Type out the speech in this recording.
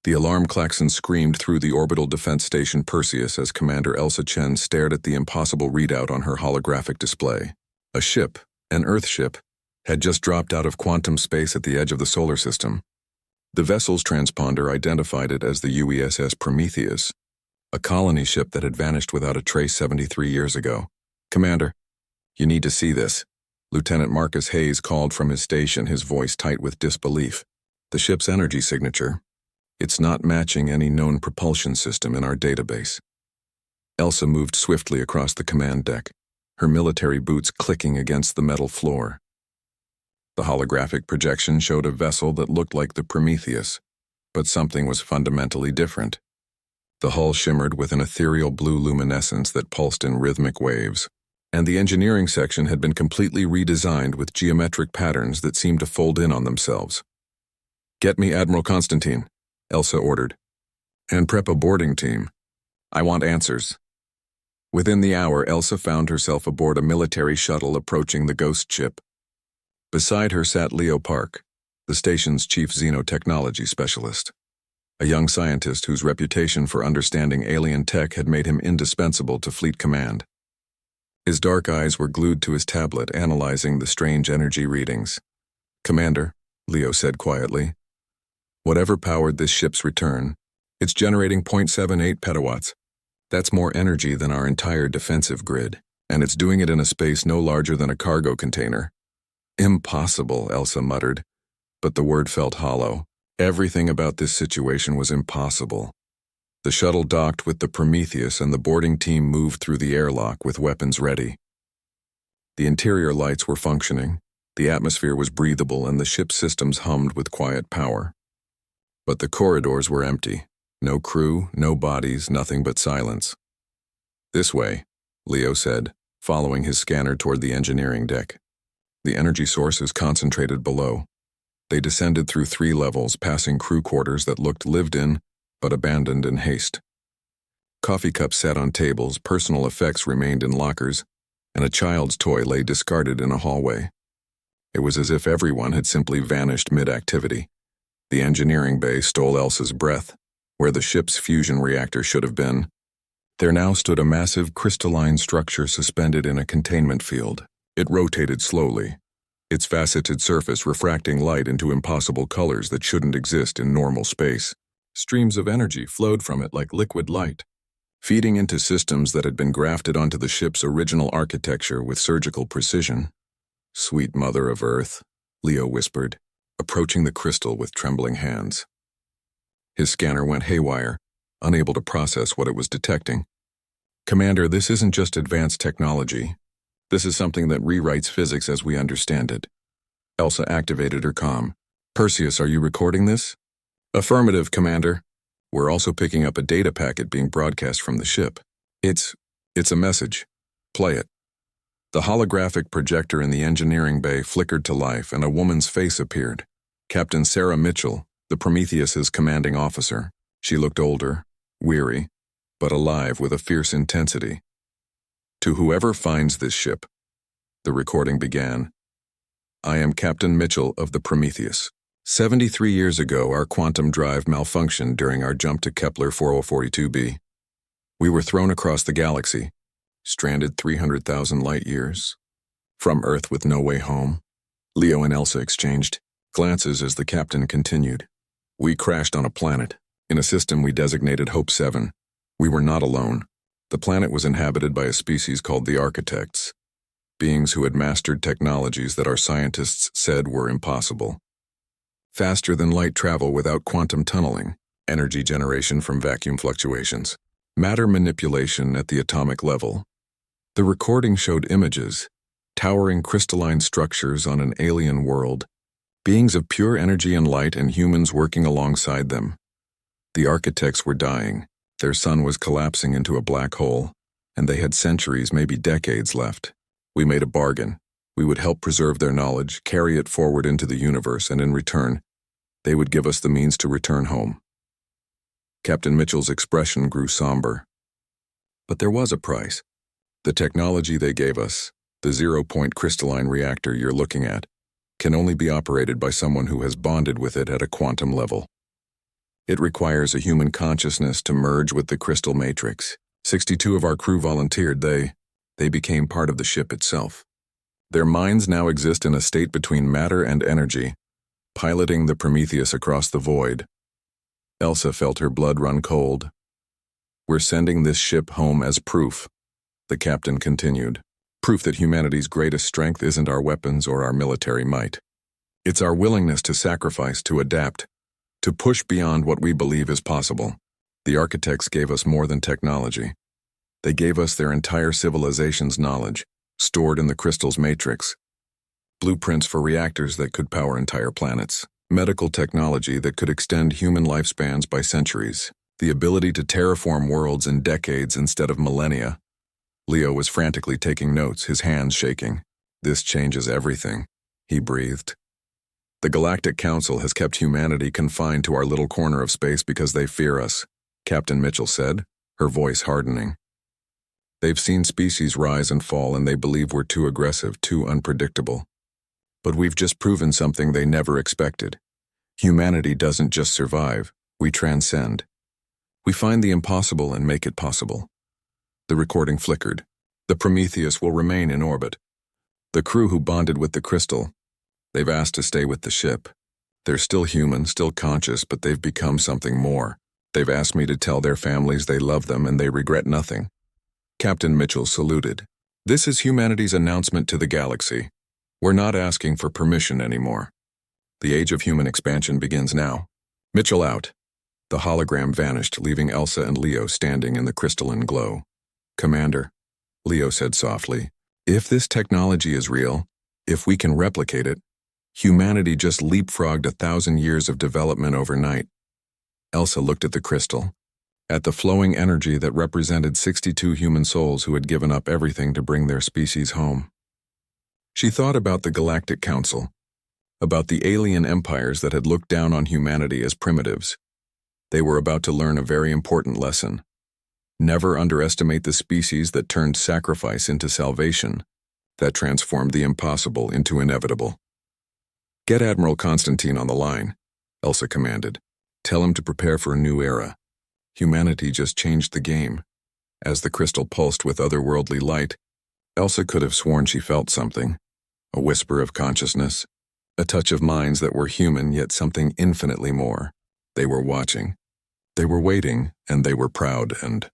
The alarm klaxon screamed through the orbital defense station Perseus as Commander Elsa Chen stared at the impossible readout on her holographic display. A ship, an Earth ship, had just dropped out of quantum space at the edge of the solar system. The vessel's transponder identified it as the UESS Prometheus, a colony ship that had vanished without a trace 73 years ago. "Commander, you need to see this," Lieutenant Marcus Hayes called from his station, his voice tight with disbelief. "The ship's energy signature. It's not matching any known propulsion system in our database." Elsa moved swiftly across the command deck, her military boots clicking against the metal floor. The holographic projection showed a vessel that looked like the Prometheus, but something was fundamentally different. The hull shimmered with an ethereal blue luminescence that pulsed in rhythmic waves, and the engineering section had been completely redesigned with geometric patterns that seemed to fold in on themselves. "Get me Admiral Constantine," Elsa ordered, "and prep a boarding team. I want answers." Within the hour, Elsa found herself aboard a military shuttle approaching the ghost ship. Beside her sat Leo Park, the station's chief xenotechnology specialist, a young scientist whose reputation for understanding alien tech had made him indispensable to Fleet Command. His dark eyes were glued to his tablet, analyzing the strange energy readings. "Commander," Leo said quietly, "whatever powered this ship's return, it's generating 0.78 petawatts. That's more energy than our entire defensive grid, and it's doing it in a space no larger than a cargo container." "Impossible," Elsa muttered, but the word felt hollow. Everything about this situation was impossible. The shuttle docked with the Prometheus and the boarding team moved through the airlock with weapons ready. The interior lights were functioning, the atmosphere was breathable, and the ship's systems hummed with quiet power. But the corridors were empty. No crew, no bodies, nothing but silence. "This way," Leo said, following his scanner toward the engineering deck. The energy source is concentrated below. They descended through 3 levels, passing crew quarters that looked lived in, but abandoned in haste. Coffee cups sat on tables, personal effects remained in lockers, and a child's toy lay discarded in a hallway. It was as if everyone had simply vanished mid-activity. The engineering bay stole Elsa's breath. Where the ship's fusion reactor should have been, there now stood a massive crystalline structure suspended in a containment field. It rotated slowly, its faceted surface refracting light into impossible colors that shouldn't exist in normal space. Streams of energy flowed from it like liquid light, feeding into systems that had been grafted onto the ship's original architecture with surgical precision. "Sweet Mother of Earth," Leo whispered, approaching the crystal with trembling hands. His scanner went haywire, unable to process what it was detecting. "Commander, this isn't just advanced technology. This is something that rewrites physics as we understand it." Elsa activated her comm. "Perseus, are you recording this?" "Affirmative, Commander. We're also picking up a data packet being broadcast from the ship. It's a message. Play it." The holographic projector in the engineering bay flickered to life and a woman's face appeared. Captain Sarah Mitchell, the Prometheus's commanding officer. She looked older, weary, but alive with a fierce intensity. "To whoever finds this ship," the recording began, "I am Captain Mitchell of the Prometheus. 73 years ago, our quantum drive malfunctioned during our jump to Kepler 4042b. We were thrown across the galaxy, stranded 300,000 light years from Earth with no way home." Leo and Elsa exchanged glances as the captain continued. "We crashed on a planet, in a system we designated Hope 7. We were not alone. The planet was inhabited by a species called the Architects, beings who had mastered technologies that our scientists said were impossible. Faster than light travel without quantum tunneling, energy generation from vacuum fluctuations, matter manipulation at the atomic level." The recording showed images, towering crystalline structures on an alien world, beings of pure energy and light, and humans working alongside them. The Architects were dying, their sun was collapsing into a black hole, and they had centuries, maybe decades left. We made a bargain. We would help preserve their knowledge, carry it forward into the universe, and in return, they would give us the means to return home. Captain Mitchell's expression grew somber. "But there was a price. The technology they gave us, the zero-point crystalline reactor you're looking at, can only be operated by someone who has bonded with it at a quantum level. It requires a human consciousness to merge with the crystal matrix. 62 of our crew volunteered. They became part of the ship itself. Their minds now exist in a state between matter and energy, piloting the Prometheus across the void. Elsa felt her blood run cold. We're sending this ship home as proof, the captain continued. Proof that humanity's greatest strength isn't our weapons or our military might. It's our willingness to sacrifice, to adapt, to push beyond what we believe is possible. The architects gave us more than technology. They gave us their entire civilization's knowledge, stored in the crystal's matrix. Blueprints for reactors that could power entire planets. Medical technology that could extend human lifespans by centuries. The ability to terraform worlds in decades instead of millennia. Leo was frantically taking notes, his hands shaking. This changes everything, he breathed. The Galactic Council has kept humanity confined to our little corner of space because they fear us, Captain Mitchell said, her voice hardening. They've seen species rise and fall and they believe we're too aggressive, too unpredictable. But we've just proven something they never expected. Humanity doesn't just survive, we transcend. We find the impossible and make it possible. The recording flickered. The Prometheus will remain in orbit. The crew who bonded with the crystal, they've asked to stay with the ship. They're still human, still conscious, but they've become something more. They've asked me to tell their families they love them and they regret nothing. Captain Mitchell saluted. This is humanity's announcement to the galaxy. We're not asking for permission anymore. The age of human expansion begins now. Mitchell out. The hologram vanished, leaving Elsa and Leo standing in the crystalline glow. Commander, Leo said softly, if this technology is real, if we can replicate it, humanity just leapfrogged 1,000 years of development overnight. Elsa looked at the crystal, at the flowing energy that represented 62 human souls who had given up everything to bring their species home. She thought about the Galactic Council, about the alien empires that had looked down on humanity as primitives. They were about to learn a very important lesson. Never underestimate the species that turned sacrifice into salvation, that transformed the impossible into inevitable. Get Admiral Constantine on the line, Elsa commanded. Tell him to prepare for a new era. Humanity just changed the game. As the crystal pulsed with otherworldly light, Elsa could have sworn she felt something. A whisper of consciousness, a touch of minds that were human yet something infinitely more. They were watching. They were waiting, and they were proud and